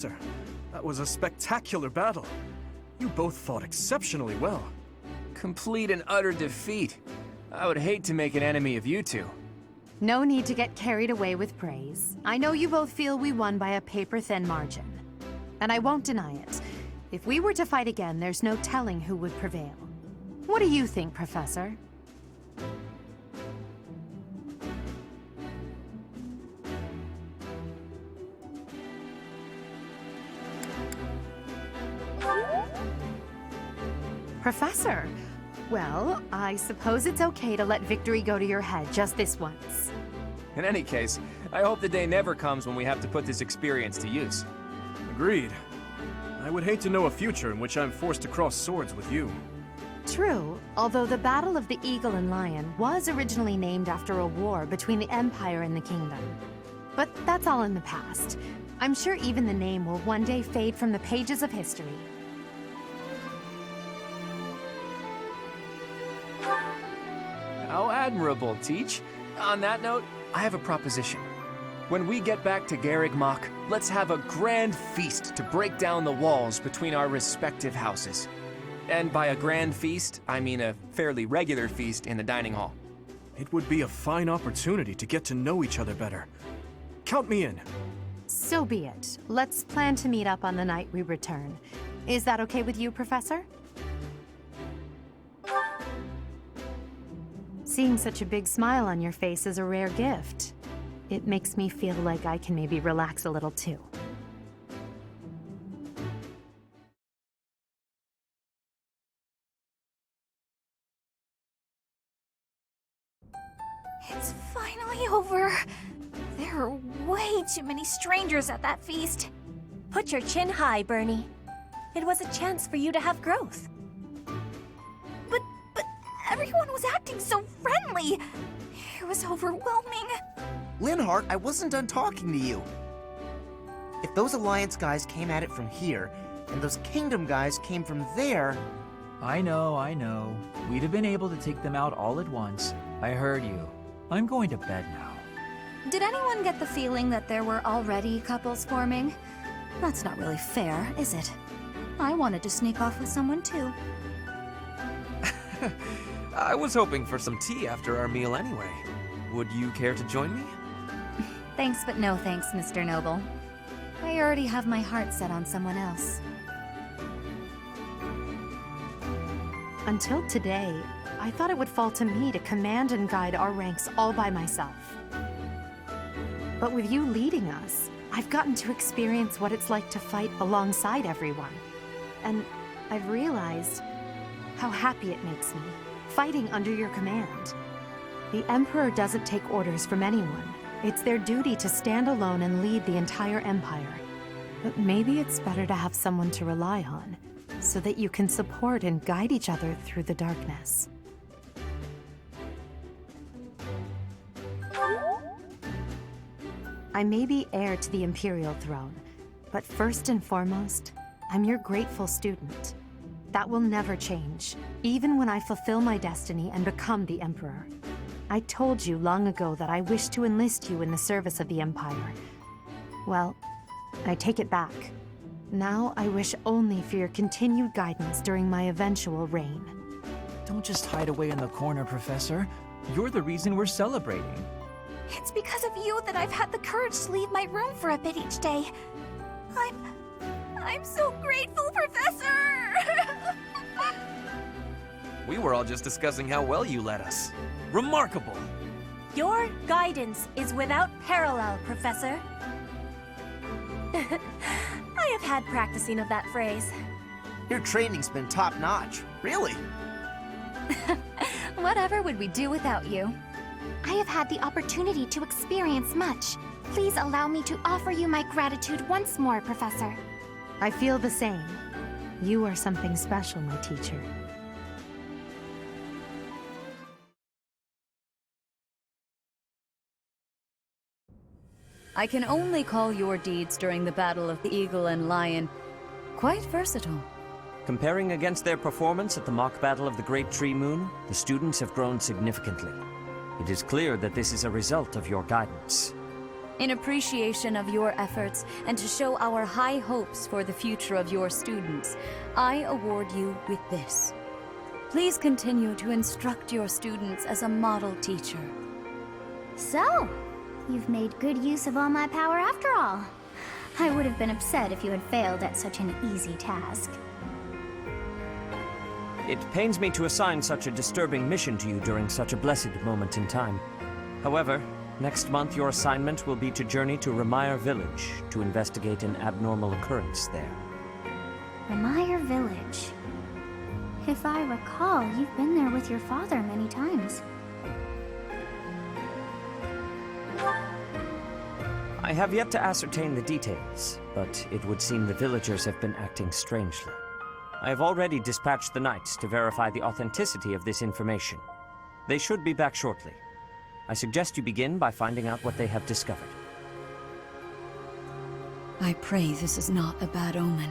Sir, that was a spectacular battle. You both fought exceptionally well. Complete and utter defeat. I would hate to make an enemy of you two. No need to get carried away with praise. I know you both feel we won by a paper-thin margin. And I won't deny it. If we were to fight again, there's no telling who would prevail. What do you think, Professor? Professor, well, I suppose it's okay to let victory go to your head just this once. In any case, I hope the day never comes when we have to put this experience to use. Agreed. I would hate to know a future in which I'm forced to cross swords with you. True, although the Battle of the Eagle and Lion was originally named after a war between the Empire and the Kingdom. But that's all in the past. I'm sure even the name will one day fade from the pages of history. How admirable, Teach. On that note, I have a proposition. When we get back to Garrigmach, let's have a grand feast to break down the walls between our respective houses. And by a grand feast, I mean a fairly regular feast in the dining hall. It would be a fine opportunity to get to know each other better. Count me in. So be it. Let's plan to meet up on the night we return. Is that okay with you, Professor? Seeing such a big smile on your face is a rare gift. It makes me feel like I can maybe relax a little too. It's finally over. There are way too many strangers at that feast. Put your chin high, Bernie. It was a chance for you to have growth. But everyone was acting so friendly. It was overwhelming. Linhardt, I wasn't done talking to you. If those Alliance guys came at it from here, and those Kingdom guys came from there... I know. We'd have been able to take them out all at once. I heard you. I'm going to bed now. Did anyone get the feeling that there were already couples forming? That's not really fair, is it? I wanted to sneak off with someone too. I was hoping for some tea after our meal anyway. Would you care to join me? Thanks, but no thanks, Mr. Noble. I already have my heart set on someone else. Until today, I thought it would fall to me to command and guide our ranks all by myself. But with you leading us, I've gotten to experience what it's like to fight alongside everyone. And I've realized how happy it makes me, fighting under your command. The Emperor doesn't take orders from anyone. It's their duty to stand alone and lead the entire Empire. But maybe it's better to have someone to rely on, so that you can support and guide each other through the darkness. I may be heir to the Imperial throne, but first and foremost, I'm your grateful student. That will never change, even when I fulfill my destiny and become the Emperor. I told you long ago that I wish to enlist you in the service of the Empire. Well, I take it back. Now I wish only for your continued guidance during my eventual reign. Don't just hide away in the corner, Professor. You're the reason we're celebrating. It's because of you that I've had the courage to leave my room for a bit each day. I'm so grateful, Professor! We were all just discussing how well you led us. Remarkable! Your guidance is without parallel, Professor. I have had practicing of that phrase. Your training's been top-notch, really. Whatever would we do without you? I have had the opportunity to experience much. Please allow me to offer you my gratitude once more, Professor. I feel the same. You are something special, my teacher. I can only call your deeds during the Battle of the Eagle and Lion quite versatile. Comparing against their performance at the mock battle of the Great Tree Moon, the students have grown significantly. It is clear that this is a result of your guidance. In appreciation of your efforts and to show our high hopes for the future of your students, I award you with this. Please continue to instruct your students as a model teacher. So, you've made good use of all my power after all. I would have been upset if you had failed at such an easy task. It pains me to assign such a disturbing mission to you during such a blessed moment in time. However, next month your assignment will be to journey to Remire Village to investigate an abnormal occurrence there. Remire Village. If I recall, you've been there with your father many times. I have yet to ascertain the details, but it would seem the villagers have been acting strangely. I have already dispatched the knights to verify the authenticity of this information. They should be back shortly. I suggest you begin by finding out what they have discovered. I pray this is not a bad omen.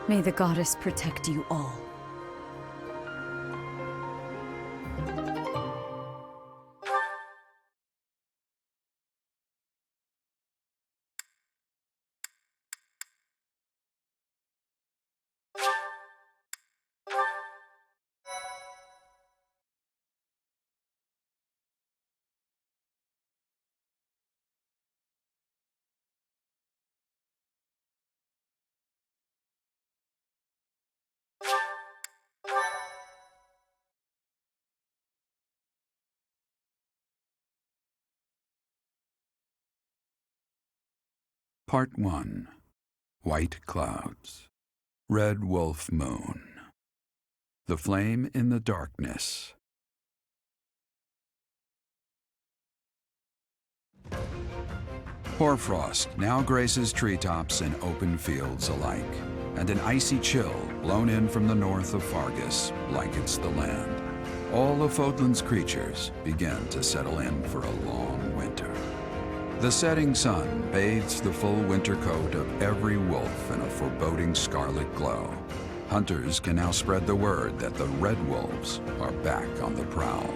May the goddess protect you all. Part 1. White Clouds. Red Wolf Moon. The Flame in the Darkness. Hoarfrost now graces treetops and open fields alike, and an icy chill blown in from the north of Fargus blankets the land. All of Fodlan's creatures begin to settle in for a long winter. The setting sun bathes the full winter coat of every wolf in a foreboding scarlet glow. Hunters can now spread the word that the red wolves are back on the prowl.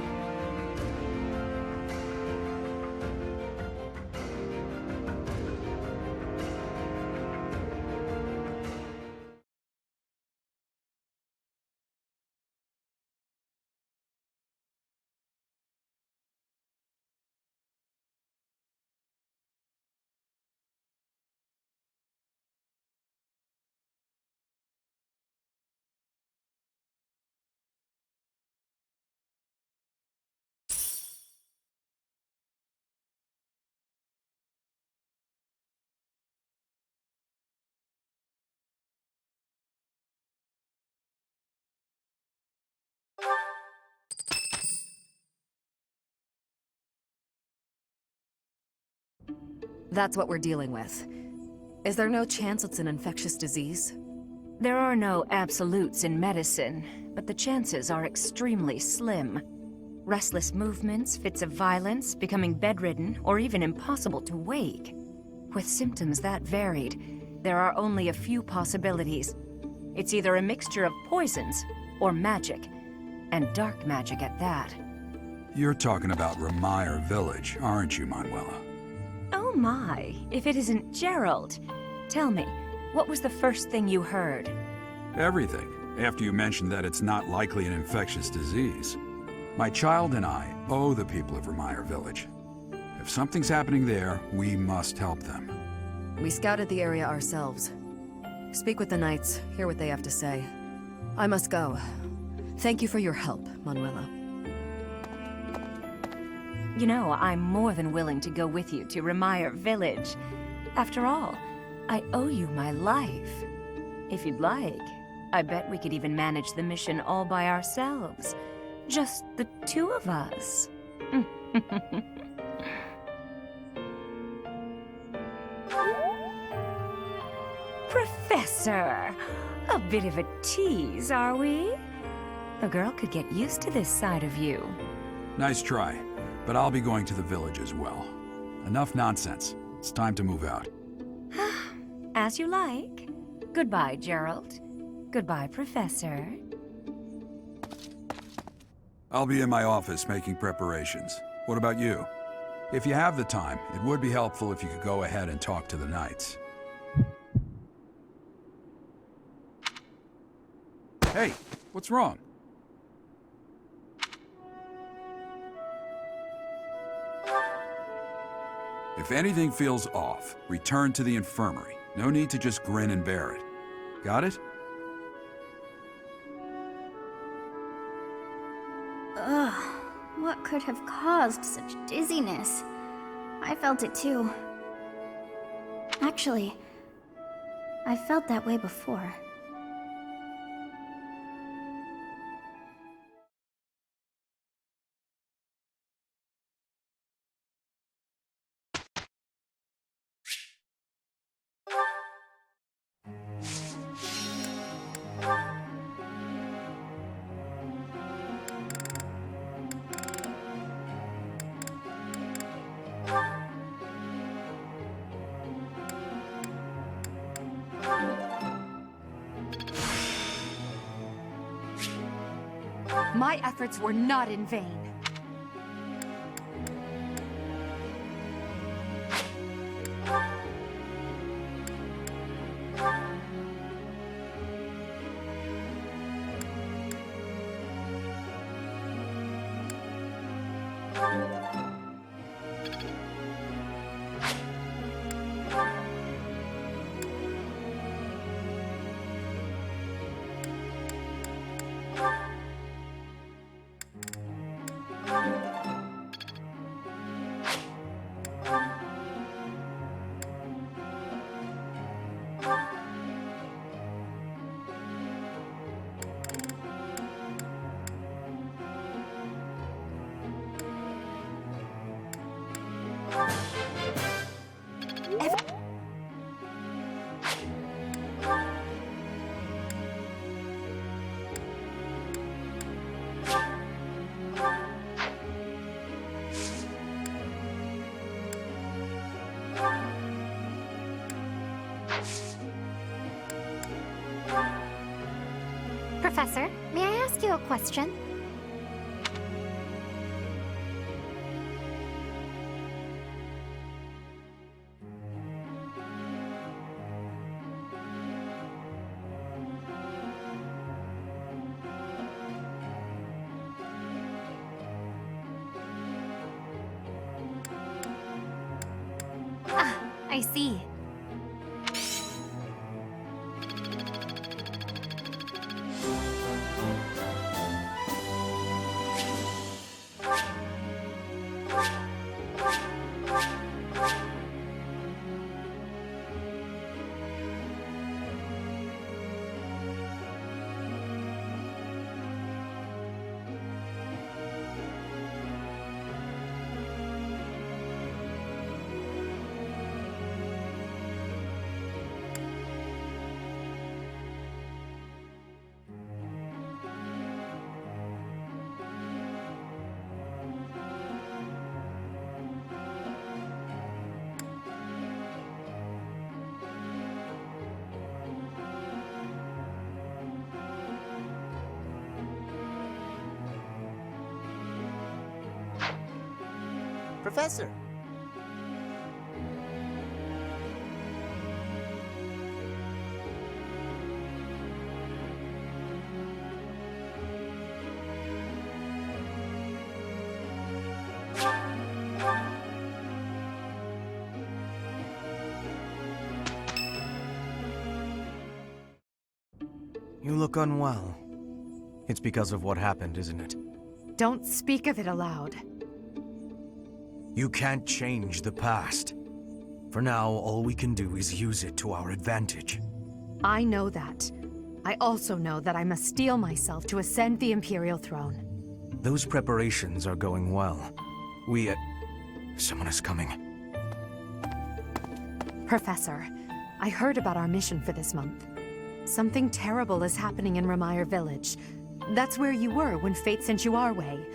That's what we're dealing with. Is there no chance it's an infectious disease? There are no absolutes in medicine, but the chances are extremely slim. Restless movements, fits of violence, becoming bedridden, or even impossible to wake. With symptoms that varied, there are only a few possibilities. It's either a mixture of poisons or magic, and dark magic at that. You're talking about Remire Village, aren't you, Manuela? Oh my, if it isn't Gerald. Tell me, what was the first thing you heard? Everything, after you mentioned that it's not likely an infectious disease. My child and I owe the people of Remire Village. If something's happening there, we must help them. We scouted the area ourselves. Speak with the knights, hear what they have to say. I must go. Thank you for your help, Manuela. You know, I'm more than willing to go with you to Remire Village. After all, I owe you my life. If you'd like, I bet we could even manage the mission all by ourselves. Just the two of us. Professor! A bit of a tease, are we? A girl could get used to this side of you. Nice try, but I'll be going to the village as well. Enough nonsense. It's time to move out. As you like. Goodbye, Gerald. Goodbye, Professor. I'll be in my office making preparations. What about you? If you have the time, it would be helpful if you could go ahead and talk to the knights. Hey, what's wrong? If anything feels off, return to the infirmary. No need to just grin and bear it. Got it? Ugh, what could have caused such dizziness? I felt it too. Actually, I felt that way before. My efforts were not in vain. Professor, may I ask you a question? Ah, I see. Professor! You look unwell. It's because of what happened, isn't it? Don't speak of it aloud. You can't change the past. For now, all we can do is use it to our advantage. I know that. I also know that I must steel myself to ascend the Imperial throne. Those preparations are going well. Someone is coming. Professor, I heard about our mission for this month. Something terrible is happening in Ramire Village. That's where you were when fate sent you our way.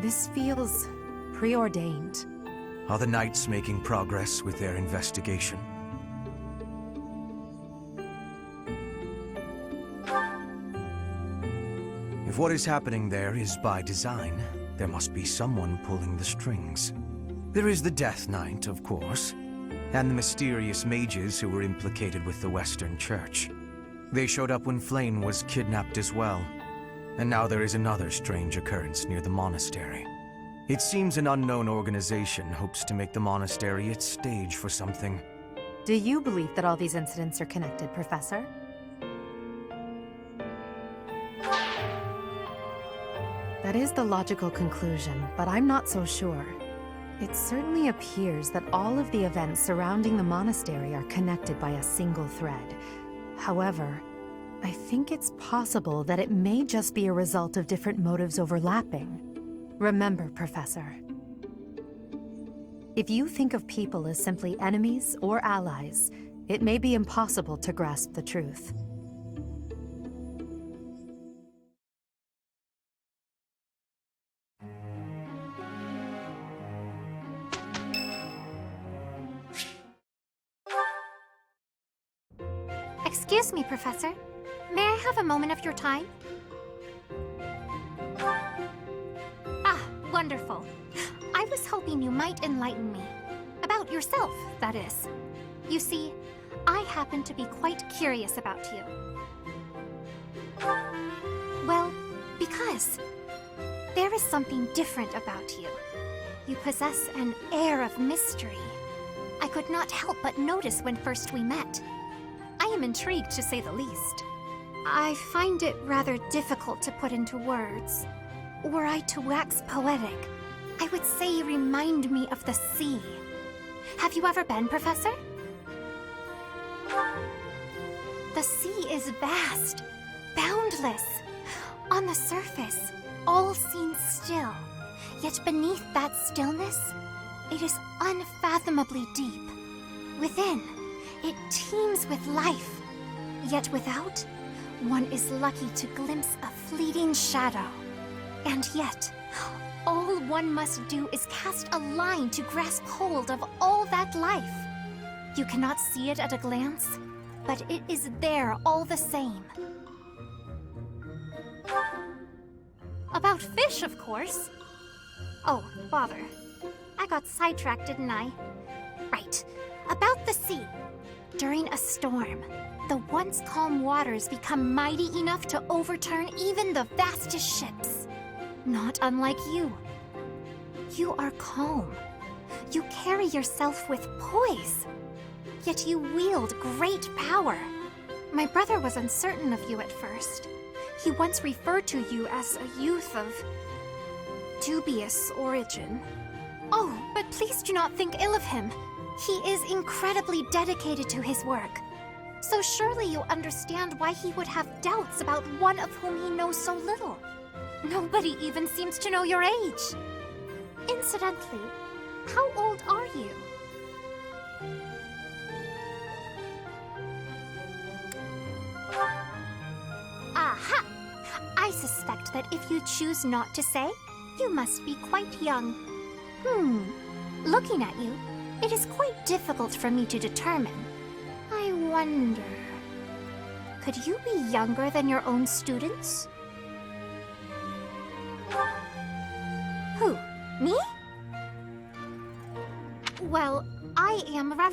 This feels preordained. Are the Knights making progress with their investigation? If what is happening there is by design, there must be someone pulling the strings. There is the Death Knight, of course, and the mysterious mages who were implicated with the Western Church. They showed up when Flame was kidnapped as well, and now there is another strange occurrence near the monastery. It seems an unknown organization hopes to make the monastery its stage for something. Do you believe that all these incidents are connected, Professor? That is the logical conclusion, but I'm not so sure. It certainly appears that all of the events surrounding the monastery are connected by a single thread. However, I think it's possible that it may just be a result of different motives overlapping. Remember, Professor, if you think of people as simply enemies or allies, it may be impossible to grasp the truth. Excuse me, Professor. May I have a moment of your time? Ah, wonderful. I was hoping you might enlighten me. About yourself, that is. You see, I happen to be quite curious about you. Well, because there is something different about you. You possess an air of mystery. I could not help but notice when first we met. I am intrigued, to say the least. I find it rather difficult to put into words. Were I to wax poetic, I would say you remind me of the sea. Have you ever been, Professor? The sea is vast, boundless. On the surface, all seems still. Yet beneath that stillness, it is unfathomably deep. Within, it teems with life. Yet without, one is lucky to glimpse a fleeting shadow. And yet, all one must do is cast a line to grasp hold of all that life. You cannot see it at a glance, but it is there all the same. About fish, of course. Oh, bother. I got sidetracked, didn't I? Right. About the sea. During a storm, the once calm waters become mighty enough to overturn even the vastest ships. Not unlike you. You are calm. You carry yourself with poise. Yet you wield great power. My brother was uncertain of you at first. He once referred to you as a youth of dubious origin. Oh, but please do not think ill of him. He is incredibly dedicated to his work. So surely you understand why he would have doubts about one of whom he knows so little. Nobody even seems to know your age. Incidentally, how old are you? Aha! I suspect that if you choose not to say, you must be quite young. Looking at you, it is quite difficult for me to determine. I wonder... could you be younger than your own students? Who? Me? Well, I am